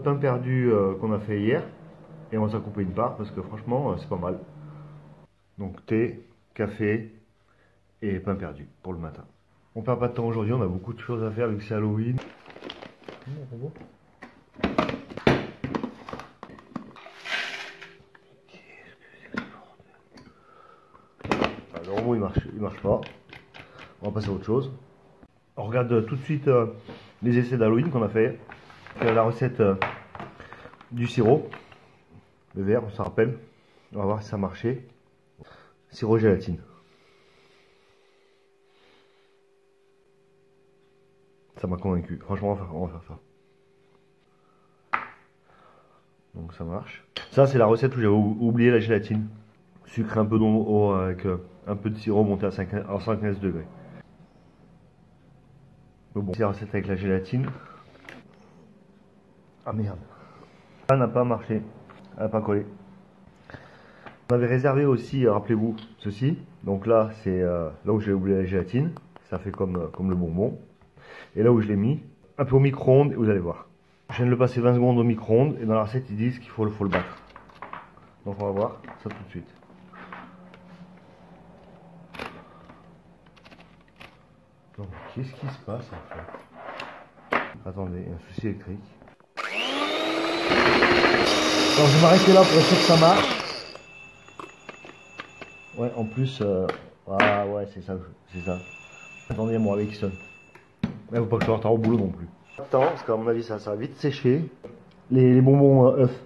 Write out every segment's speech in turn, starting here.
Pain perdu qu'on a fait hier. Et on s'en coupé une part parce que franchement, c'est pas mal. Donc thé, café et pain perdu pour le matin. On perd pas de temps aujourd'hui, on a beaucoup de choses à faire vu que c'est Halloween. Le robot il marche pas. On va passer à autre chose. On regarde tout de suite les essais d'Halloween qu'on a fait. La recette du sirop. Le vert, on s'en rappelle. On va voir si ça marchait. Sirop gélatine. Ça m'a convaincu. Franchement, on va faire ça. Donc ça marche. Ça, c'est la recette où j'avais oublié la gélatine. Sucre, un peu d'eau avec un peu de sirop monté à 115 degrés. Mais bon, c'est la recette avec la gélatine. Ah merde. Ça n'a pas marché. Elle n'a pas collé. On avait réservé aussi, rappelez-vous, ceci. Donc là, c'est là où j'ai oublié la gélatine. Ça fait comme le bonbon. Et là où je l'ai mis, un peu au micro-ondes, et vous allez voir. Je viens de le passer 20 secondes au micro-ondes, et dans la recette, ils disent qu'il faut le battre. Donc on va voir ça tout de suite. Donc qu'est-ce qui se passe en fait? Attendez, il y a un souci électrique. Donc je vais m'arrêter là pour être sûr que ça marche. Ouais, en plus, ah ouais, c'est ça. Attendez, mon réveil qui sonne. Mais faut pas que je sois en retard au boulot non plus. Attends, parce qu'à mon avis, ça va vite sécher. Les bonbons œufs.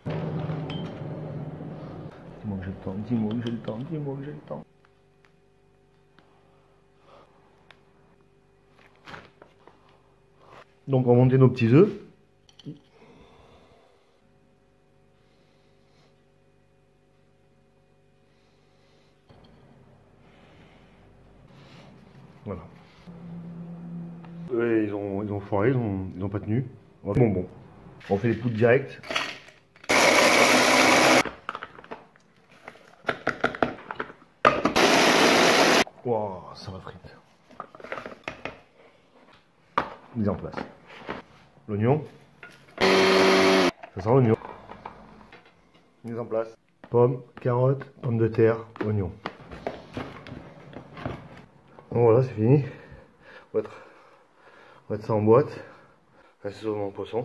Dis-moi que j'ai le temps, dis-moi que j'ai le temps, dis-moi que j'ai le temps. Donc, on va monter nos petits œufs. Voilà. Eux, ils ont foiré, ils ont pas tenu. Bon. On fait les poudres directes. Wow, ça va frite. Mise en place. L'oignon. Ça sent l'oignon. Mise en place. Pommes, carottes, pommes de terre, oignons. Bon voilà, c'est fini. On va mettre ça en boîte. C'est sur mon poisson.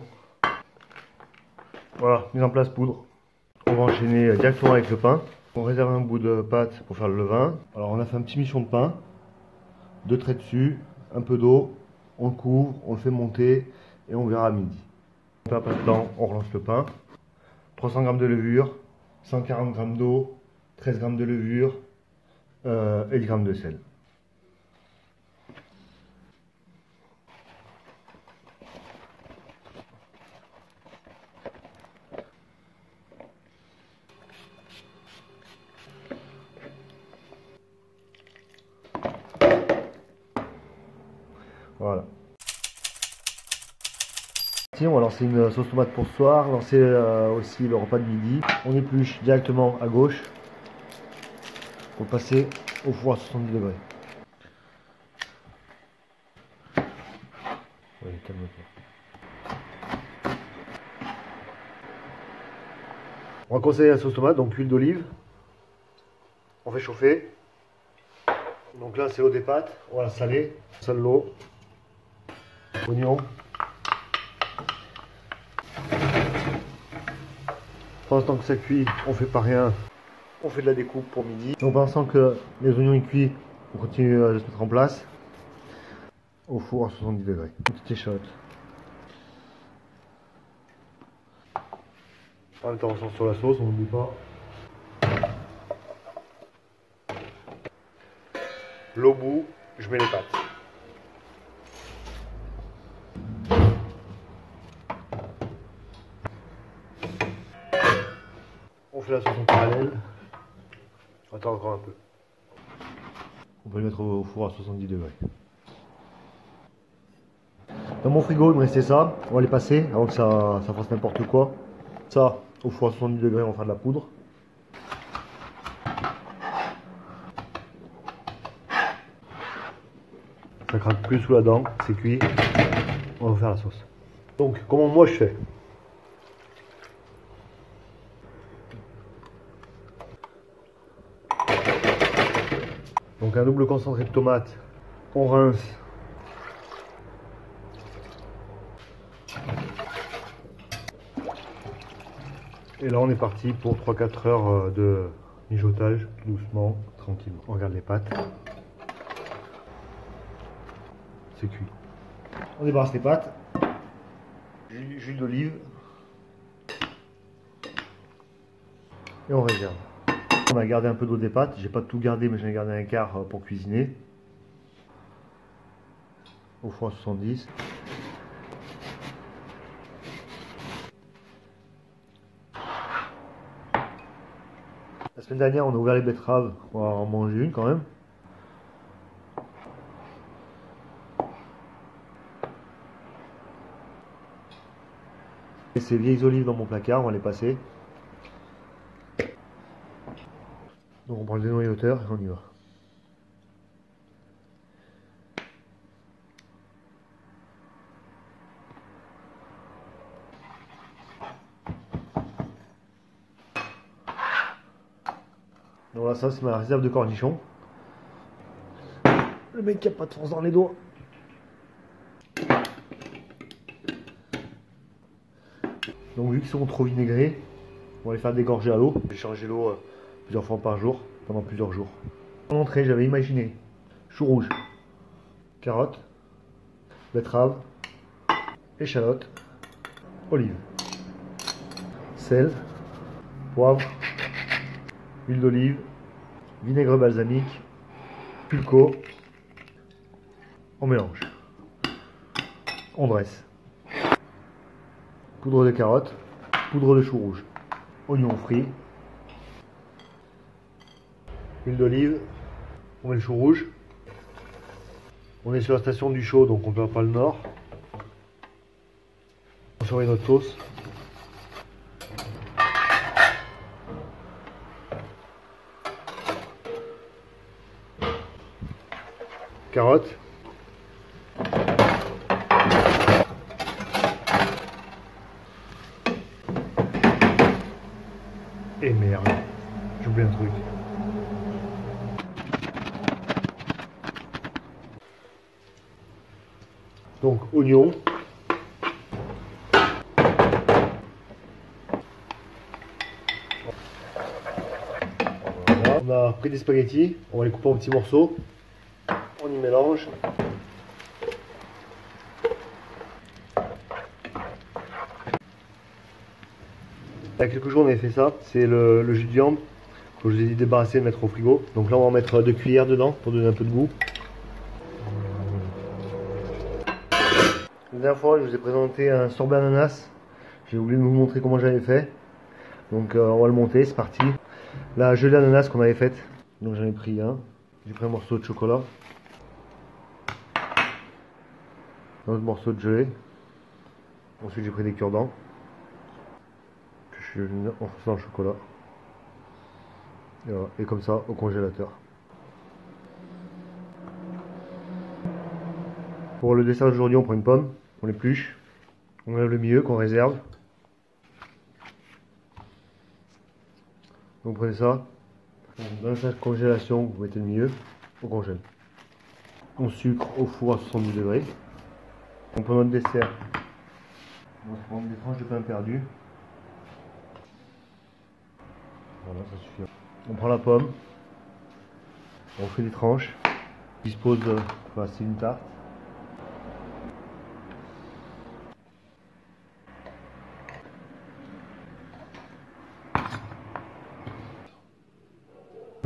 Voilà, mise en place poudre. On va enchaîner directement avec le pain. On réserve un bout de pâte pour faire le levain. Alors on a fait un petit michon de pain. 2 traits dessus, un peu d'eau. On le couvre, on le fait monter et on verra à midi. On perd pas de temps, on relance le pain. 300 g de levure, 140 g d'eau, 13 g de levure et 10 g de sel. Voilà. On va lancer une sauce tomate pour ce soir, lancer aussi le repas de midi. On épluche directement à gauche pour passer au four à 70 degrés. Oui, calme-toi. On va conseiller la sauce tomate, donc huile d'olive. On fait chauffer. Donc là c'est l'eau des pâtes, on va la saler. On sale l'eau. Oignon. Pendant ce temps que ça cuit, on fait pas rien. On fait de la découpe pour midi. Donc pendant que les oignons ils cuisent, on continue à les mettre en place. Au four à 70 degrés. Une petite échalote. En même temps on sort sur la sauce, on n'oublie pas. L'eau bout, je mets les pâtes. On fait la sauce en parallèle. On attend encore un peu. On peut le mettre au four à 70 degrés. Dans mon frigo, il me restait ça. On va les passer avant que ça fasse n'importe quoi. Ça, au four à 70 degrés, on va faire de la poudre. Ça craque plus sous la dent, c'est cuit. On va faire la sauce. Donc, comment moi je fais? Donc un double concentré de tomate, on rince. Et là on est parti pour 3-4 heures de mijotage, doucement, tranquille. On regarde les pâtes. C'est cuit. On débarrasse les pâtes. Jus d'olive. Et on réserve. On a gardé un peu d'eau des pâtes. J'ai pas tout gardé, mais j'en ai gardé un quart pour cuisiner. Au four à 70. La semaine dernière, on a ouvert les betteraves. On va en manger une quand même. Et ces vieilles olives dans mon placard, on va les passer. Donc on prend le dénoyauteur et on y va. Donc là, ça c'est ma réserve de cornichons. Le mec qui a pas de force dans les doigts. Donc vu qu'ils sont trop vinaigrés, on va les faire dégorger à l'eau. J'ai changé l'eau plusieurs fois par jour, pendant plusieurs jours. En entrée, j'avais imaginé chou rouge, carottes, betterave, échalote, olive, sel, poivre, huile d'olive, vinaigre balsamique, pulco. On mélange. On dresse. Poudre de carotte, poudre de chou rouge, oignon frit, huile d'olive, on met le chou rouge. On est sur la station du chaud, donc on ne perd pas le nord. On surveille notre sauce. Carottes. Et merde, j'ai oublié un truc. Donc oignon. Voilà. On a pris des spaghettis, on va les couper en petits morceaux. On y mélange. Il y a quelques jours on avait fait ça, c'est le jus de viande que je vous ai dit débarrasser et mettre au frigo. Donc là on va en mettre 2 cuillères dedans pour donner un peu de goût. La dernière fois je vous ai présenté un sorbet ananas. J'ai oublié de vous montrer comment j'avais fait. Donc on va le monter, c'est parti. La gelée ananas qu'on avait faite. Donc j'en ai pris un. J'ai pris un morceau de chocolat. Un autre morceau de gelée. Ensuite j'ai pris des cure-dents. Je suis enfoncé dans le chocolat. Et, voilà. Et comme ça au congélateur. Pour le dessert d'aujourd'hui, on prend une pomme, on l'épluche, on enlève le milieu qu'on réserve. Donc vous prenez ça, dans un sac de congélation, vous mettez le milieu, au congèle. On sucre au four à 70 degrés. On prend notre dessert. On va se prendre des tranches de pain perdu. Voilà, ça suffit. On prend la pomme, on fait des tranches, on dispose, voilà, c'est une tarte.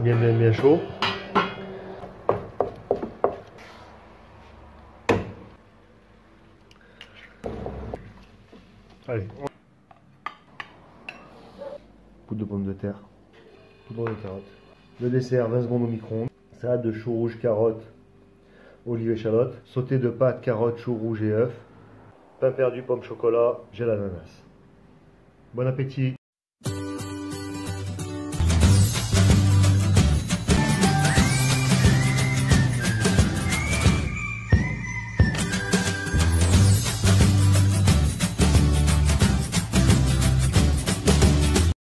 Bien chaud. Allez. Poudre de pomme de terre. Poudre de carotte. Le dessert, 20 secondes au micro-ondes. Salade de chou rouge, carotte, olive, échalote. Sauté de pâtes, carottes, chou rouge et œufs. Pain perdu, pomme chocolat, gel ananas. Bon appétit.